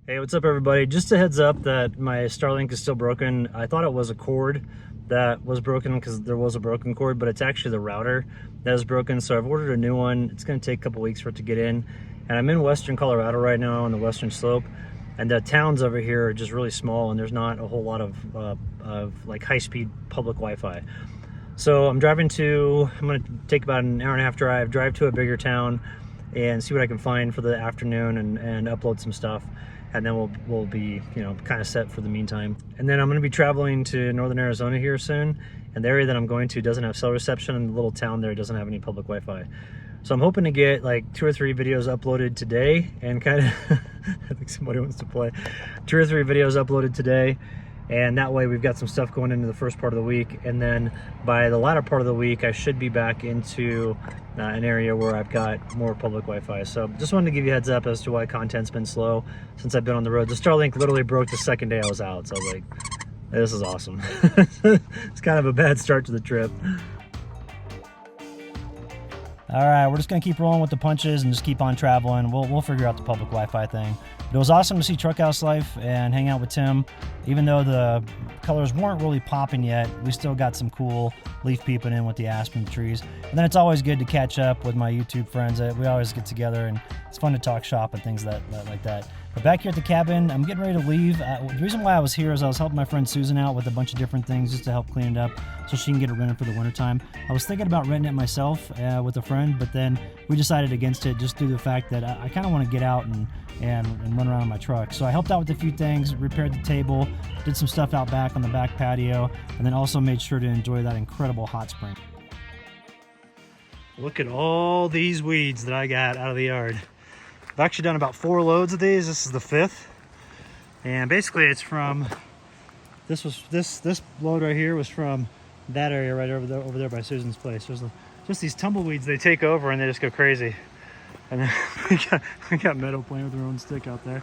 Hey, what's up everybody? Just a heads up that my Starlink is still broken. I thought it was a cord that was broken because there was a broken cord, but it's actually the router that is broken. So I've ordered a new one. It's gonna take a couple weeks for it to get in. And I'm in Western Colorado right now on the Western Slope. And the towns over here are just really small and there's not a whole lot of like high-speed public Wi-Fi. So I'm gonna take about an hour and a half drive to a bigger town and see what I can find for the afternoon and upload some stuff. And then we'll be, kind of set for the meantime. And then I'm gonna be traveling to Northern Arizona here soon. And the area that I'm going to doesn't have cell reception, and the little town there doesn't have any public Wi-Fi. So I'm hoping to get like 2 or 3 videos uploaded today and kind of, I think somebody wants to play, 2 or 3 videos uploaded today. And that way we've got some stuff going into the first part of the week. And then by the latter part of the week, I should be back into an area where I've got more public Wi-Fi. So just wanted to give you a heads up as to why content's been slow since I've been on the road. The Starlink literally broke the second day I was out. So I was like, this is awesome. It's kind of a bad start to the trip. All right, we're just gonna keep rolling with the punches and just keep on traveling. We'll figure out the public Wi-Fi thing. It was awesome to see Truck House Life and hang out with Tim. Even though the colors weren't really popping yet, we still got some cool leaf peeping in with the aspen trees. And then it's always good to catch up with my YouTube friends. We always get together and it's fun to talk shop and things like that. But back here at the cabin, I'm getting ready to leave. The reason why I was here is I was helping my friend Susan out with a bunch of different things just to help clean it up so she can get it rented for the wintertime. I was thinking about renting it myself with a friend, but then we decided against it just through the fact that I kind of want to get out and run around in my truck. So I helped out with a few things, repaired the table, did some stuff out back on the back patio, and then also made sure to enjoy that incredible hot spring. Look at all these weeds that I got out of the yard. I've actually done about 4 loads of these. This is the 5th. And basically it's from, this load right here was from that area right over there by Susan's place. There's just these tumbleweeds, they take over and they just go crazy. And then we got Meadow playing with her own stick out there.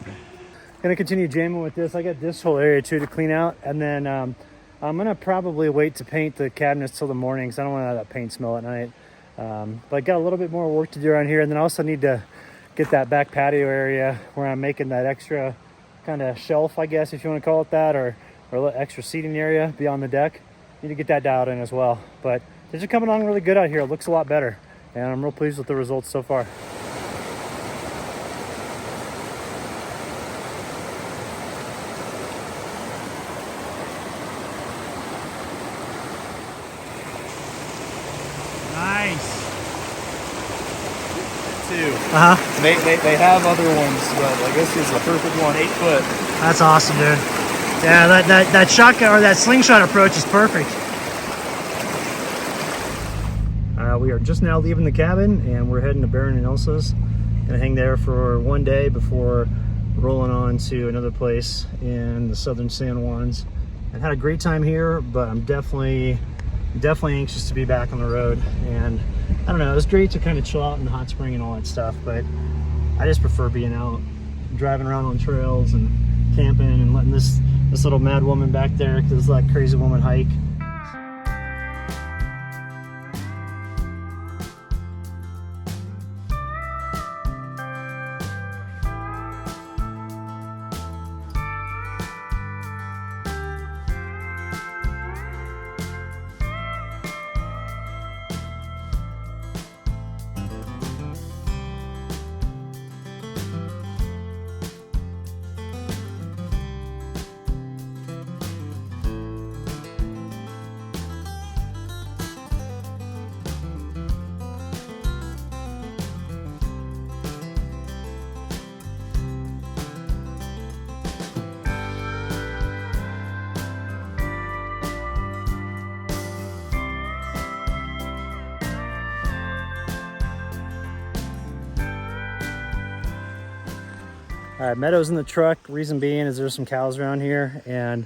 Gonna continue jamming with this. I got this whole area too to clean out. And then I'm gonna probably wait to paint the cabinets till the morning because I don't want to have that paint smell at night. But I got a little bit more work to do around here. And then I also need to get that back patio area where I'm making that extra kind of shelf, I guess, if you want to call it that, or a little extra seating area beyond the deck. Need to get that dialed in as well. But things are coming along really good out here. It looks a lot better. And I'm real pleased with the results so far. Nice. They have other ones, but I guess it's the perfect one, 8 foot. That's awesome, dude. Yeah, that shotgun or that slingshot approach is perfect. We are just now leaving the cabin and we're heading to Barron and Elsa's. Gonna hang there for one day before rolling on to another place in the southern San Juans. I've had a great time here, but I'm definitely anxious to be back on the road. And I don't know, it was great to kind of chill out in the hot spring and all that stuff, but I just prefer being out, driving around on trails and camping and letting this little mad woman back there, this like crazy woman hike. All right, Meadow's in the truck. Reason being is there's some cows around here, and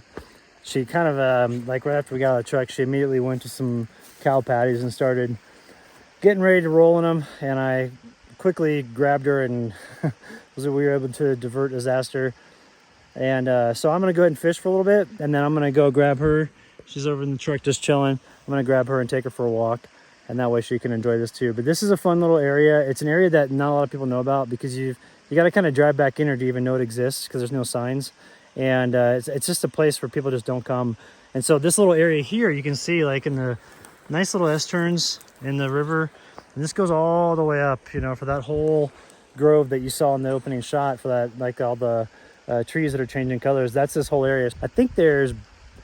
she kind of, like right after we got out of the truck, she immediately went to some cow patties and started getting ready to roll in them. And I quickly grabbed her and we were able to divert disaster. And so I'm gonna go ahead and fish for a little bit, and then I'm gonna go grab her. She's over in the truck just chilling. I'm gonna grab her and take her for a walk, and that way she can enjoy this too. But this is a fun little area. It's an area that not a lot of people know about because you've You got to kind of drive back in here to even know it exists because there's no signs. And it's just a place where people just don't come. And so this little area here, you can see like in the nice little S-turns in the river. And this goes all the way up, you know, for that whole grove that you saw in the opening shot, for that, like all the trees that are changing colors. That's this whole area. I think there's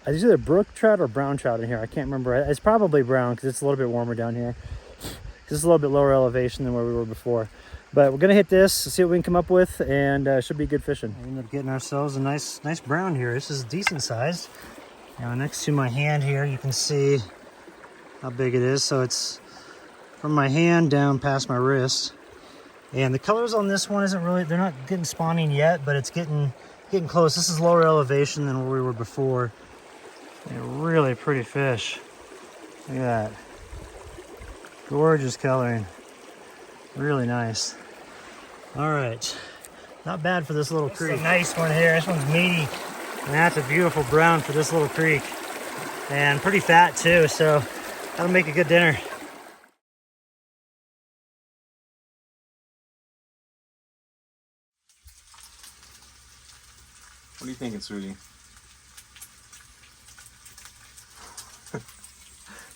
either brook trout or brown trout in here. I can't remember. It's probably brown because it's a little bit warmer down here. This is a little bit lower elevation than where we were before. But we're gonna hit this, see what we can come up with, and should be good fishing. We ended up getting ourselves a nice brown here. This is decent sized. Now next to my hand here, you can see how big it is. So it's from my hand down past my wrist. And the colors on this one isn't really, they're not getting spawning yet, but it's getting close. This is lower elevation than where we were before. And a really pretty fish. Look at that. Gorgeous coloring. Really nice. All right, not bad for this little creek. A nice one here. This one's meaty, and that's a beautiful brown for this little creek, and pretty fat too. So that'll make a good dinner. What are you thinking, sweetie?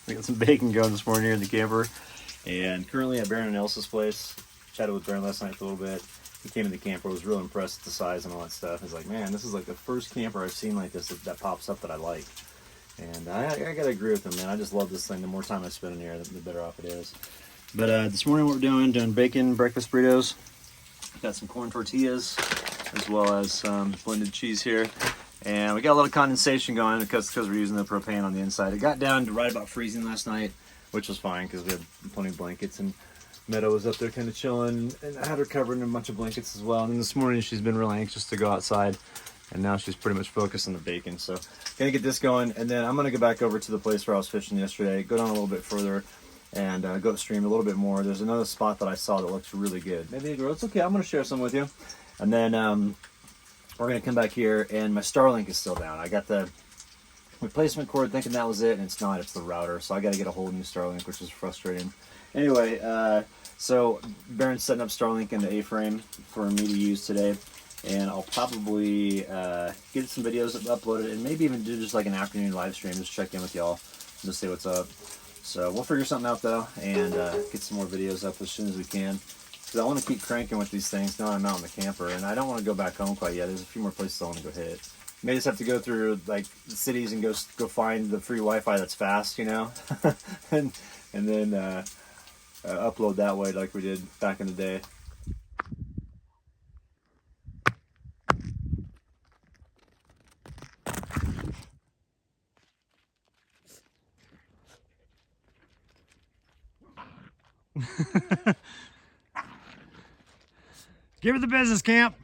We got some bacon going this morning here in the camper, and currently at Barron and Elsa's place. Chatted with Barron last night for a little bit. He came in the camper, was real impressed with the size and all that stuff. He's like, man, this is like the first camper I've seen like this that pops up that I like. And I gotta agree with him, man. I just love this thing. The more time I spend in here, the better off it is. But this morning what we're doing bacon breakfast burritos. Got some corn tortillas, as well as some blended cheese here. And we got a little condensation going because we're using the propane on the inside. It got down to right about freezing last night, which was fine because we had plenty of blankets, and Meadow was up there kind of chilling, and I had her covered in a bunch of blankets as well. And then this morning she's been really anxious to go outside, and now she's pretty much focused on the bacon. So gonna get this going, and then I'm gonna go back over to the place where I was fishing yesterday, go down a little bit further, and go upstream a little bit more. There's another spot that I saw that looks really good. Maybe it's okay, I'm gonna share some with you. And then we're gonna come back here, and my Starlink is still down. I got the replacement cord thinking that was it, and it's not, it's the router. So I gotta get a whole new Starlink, which is frustrating. Anyway, so Barron's setting up Starlink in the A-frame for me to use today, and I'll probably get some videos uploaded, and maybe even do just like an afternoon live stream, just check in with y'all, just see what's up. So we'll figure something out though, and get some more videos up as soon as we can, because I want to keep cranking with these things now I'm out in the camper, and I don't want to go back home quite yet. There's a few more places I want to go hit. May just have to go through like the cities and go find the free Wi-Fi that's fast, you know, and then upload that way like we did back in the day. Give her the business, Camp.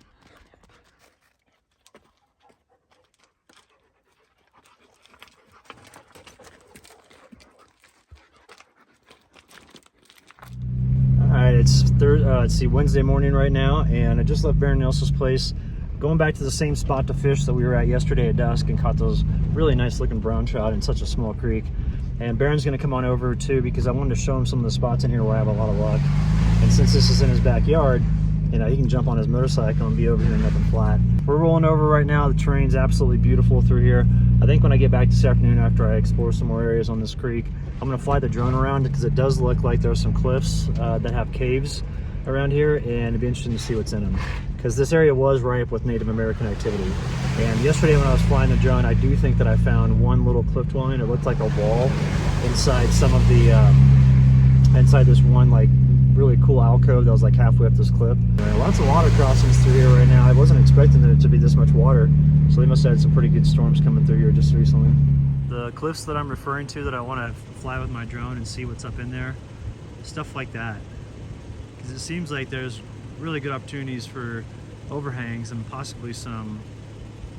Alright, it's Wednesday morning right now, and I just left Barron Elsa's place, going back to the same spot to fish that we were at yesterday at dusk, and caught those really nice looking brown trout in such a small creek. And Barron's going to come on over too, because I wanted to show him some of the spots in here where I have a lot of luck. And since this is in his backyard, you know, he can jump on his motorcycle and be over here nothing flat. We're rolling over right now. The terrain's absolutely beautiful through here. I think when I get back this afternoon, after I explore some more areas on this creek, I'm going to fly the drone around, because it does look like there's some cliffs that have caves around here, and it'd be interesting to see what's in them, because this area was ripe with Native American activity. And yesterday when I was flying the drone, I do think that I found one little cliff dwelling. It looked like a wall inside some of the inside this one like really cool alcove that was like halfway up this cliff. Lots of water crossings through here right now. I wasn't expecting there to be this much water, so they must have had some pretty good storms coming through here just recently. The cliffs that I'm referring to that I want to fly with my drone and see what's up in there, stuff like that, because it seems like there's really good opportunities for overhangs and possibly some,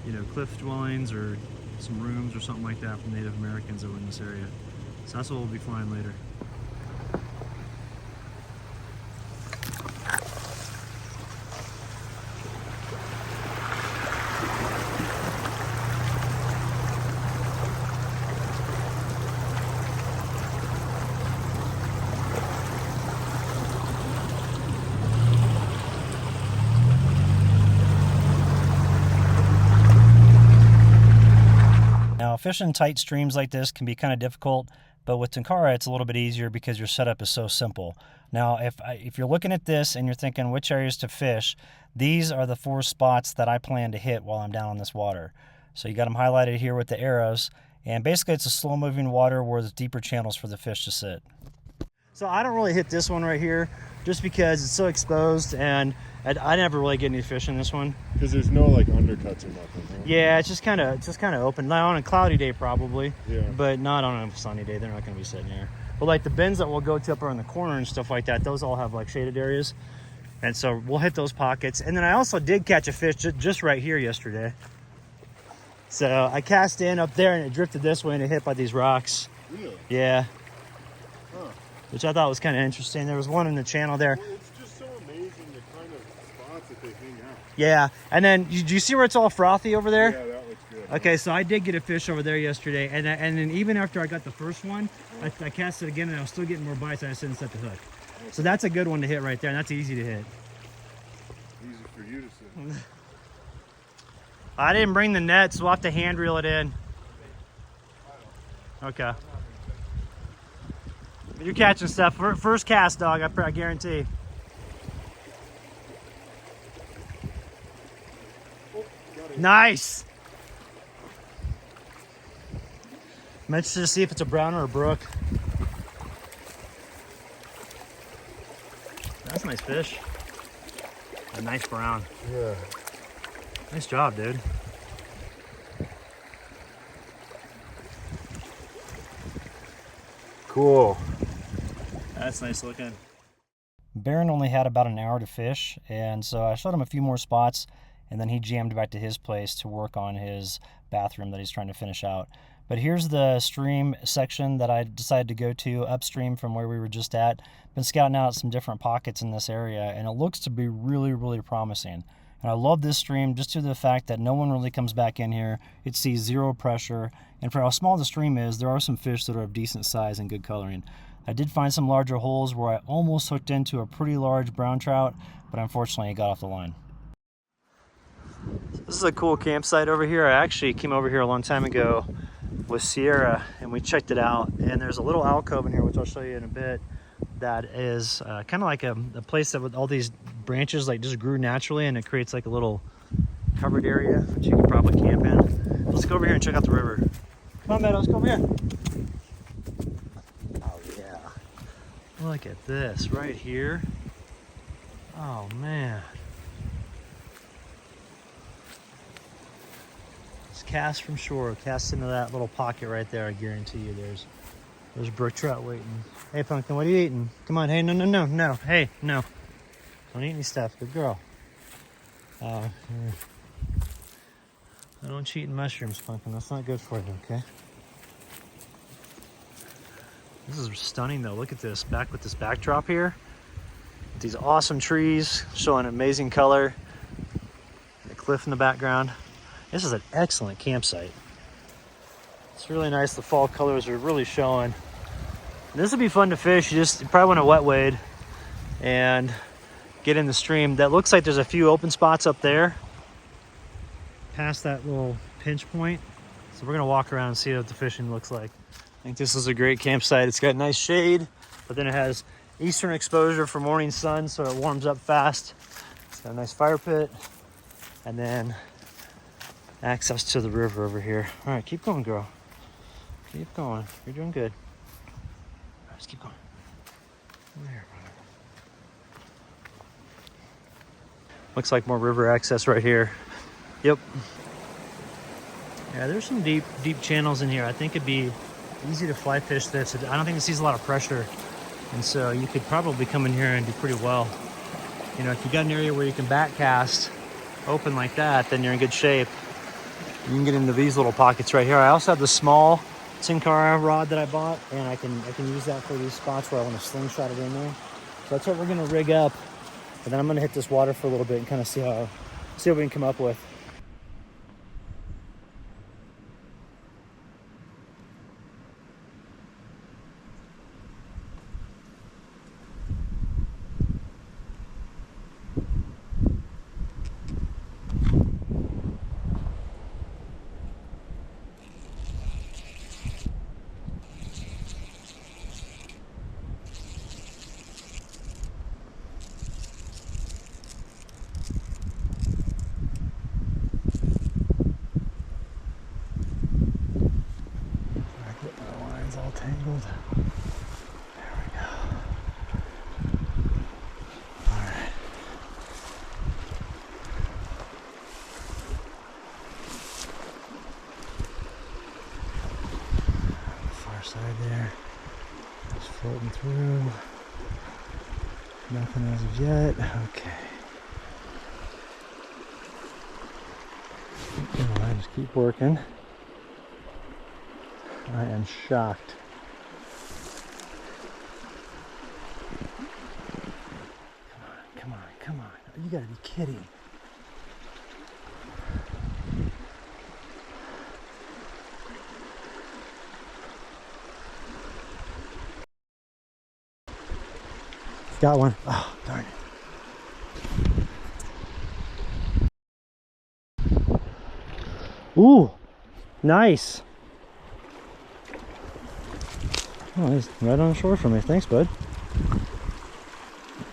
you know, cliff dwellings or some rooms or something like that from Native Americans that were in this area. So that's what we'll be flying later. fishing tight streams like this can be kind of difficult, but with Tenkara, it's a little bit easier because your setup is so simple. Now, if you're looking at this and you're thinking which areas to fish, these are the 4 spots that I plan to hit while I'm down on this water. So you got them highlighted here with the arrows, and basically it's a slow-moving water where there's deeper channels for the fish to sit. So I don't really hit this one right here just because it's so exposed, and I never really get any fish in this one. Because there's no like undercuts or nothing. Huh? Yeah, it's just kind of open. Now on a cloudy day probably, Yeah. but not on a sunny day. They're not going to be sitting here. But like the bins that we'll go to up around the corner and stuff like that, those all have like shaded areas, and so we'll hit those pockets. And then I also did catch a fish just right here yesterday. So I cast in up there and it drifted this way and it hit by these rocks. Really? Yeah. Huh. Which I thought was kind of interesting. There was one in the channel there. Well, it's just so amazing the kind of spots that they hang out. Yeah, and then do you see where it's all frothy over there? Yeah, that looks good. Okay, so I did get a fish over there yesterday, and then even after I got the first one, I cast it again, and I was still getting more bites. I just didn't set the hook. So that's a good one to hit right there, and that's easy to hit. Easy for you to say. I didn't bring the net, so we'll have to hand reel it in. Okay. You're catching stuff. First cast, dog, I guarantee. Nice. Let's just see if it's a brown or a brook. That's a nice fish. A nice brown. Yeah. Nice job, dude. Cool. That's nice looking. Barron only had about an hour to fish, and so I showed him a few more spots, and then he jammed back to his place to work on his bathroom that he's trying to finish out. But here's the stream section that I decided to go to upstream from where we were just at. Been scouting out some different pockets in this area, and it looks to be really, really promising. And I love this stream just due to the fact that no one really comes back in here. It sees zero pressure, and for how small the stream is, there are some fish that are of decent size and good coloring. I did find some larger holes where I almost hooked into a pretty large brown trout, but unfortunately it got off the line. This is a cool campsite over here. I actually came over here a long time ago with Sierra and we checked it out, and there's a little alcove in here, which I'll show you in a bit, that is kind of like a place that with all these branches like just grew naturally, and it creates like a little covered area which you can probably camp in. Let's go over here and check out the river. Come on, Meadow, let's go over here. Oh yeah, look at this right here. Oh man, it's cast from shore, cast into that little pocket right there. I guarantee you there's brook trout waiting. Hey Pumpkin, what are you eating? Come on, hey, no. Hey, no. Don't eat any stuff, good girl. I don't cheat in mushrooms, Pumpkin. That's not good for you, okay? This is stunning though. Look at this, back with this backdrop here. These awesome trees showing amazing color. The cliff in the background. This is an excellent campsite. It's really nice. The fall colors are really showing. This would be fun to fish. You probably want to wet wade and get in the stream. That looks like there's a few open spots up there past that little pinch point. So we're gonna walk around and see what the fishing looks like. I think this is a great campsite. It's got nice shade, but then it has eastern exposure for morning sun, so it warms up fast. It's got a nice fire pit, and then access to the river over here. All right, keep going, girl. Keep going. You're doing good. All right, let's keep going. There. Looks like more river access right here. Yep. Yeah, there's some deep channels in here. I think it'd be easy to fly fish this. I don't think it sees a lot of pressure, and so you could probably come in here and do pretty well. You know, if you got an area where you can back cast open like that, then you're in good shape. You can get into these little pockets right here. I also have the small Tenkara rod that I bought, and I can use that for these spots where I want to slingshot it in there. So that's what we're gonna rig up, and then I'm gonna hit this water for a little bit and kind of see what we can come up with. right there. Just floating through. Nothing as of yet. Okay. Come on, just keep working. I am shocked. Come on, come on. You gotta be kidding. Got one. Oh, darn it. Ooh, nice. Oh, he's right on the shore for me. Thanks, bud.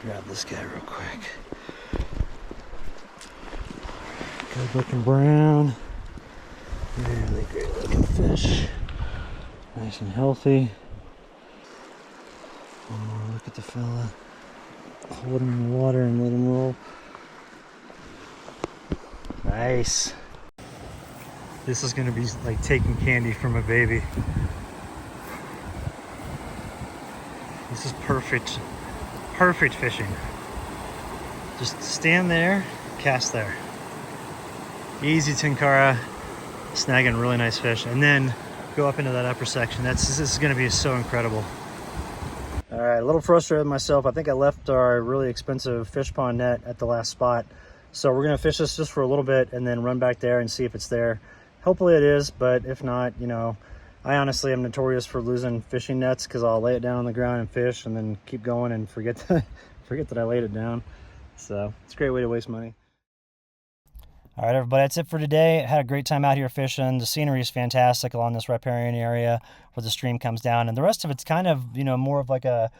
Grab this guy real quick. Good looking brown. Really great looking fish. Nice and healthy. Oh, look at the fella. Hold him in the water and let him roll. Nice. This is gonna be like taking candy from a baby. This is perfect, perfect fishing. Just stand there, cast there. Easy tenkara, snagging really nice fish, and then go up into that upper section. This is gonna be so incredible. All right, a little frustrated with myself. I think I left our really expensive fish pond net at the last spot. So we're gonna fish this just for a little bit and then run back there and see if it's there. Hopefully it is, but if not, you know, I honestly am notorious for losing fishing nets because I'll lay it down on the ground and fish and then keep going and forget that I laid it down. So it's a great way to waste money. All right, everybody, that's it for today. I had a great time out here fishing. The scenery is fantastic along this riparian area where the stream comes down, and the rest of it's kind of, you know, more of like a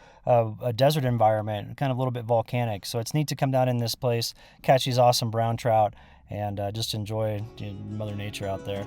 desert environment, kind of a little bit volcanic. So it's neat to come down in this place, catch these awesome brown trout, and just enjoy Mother Nature out there.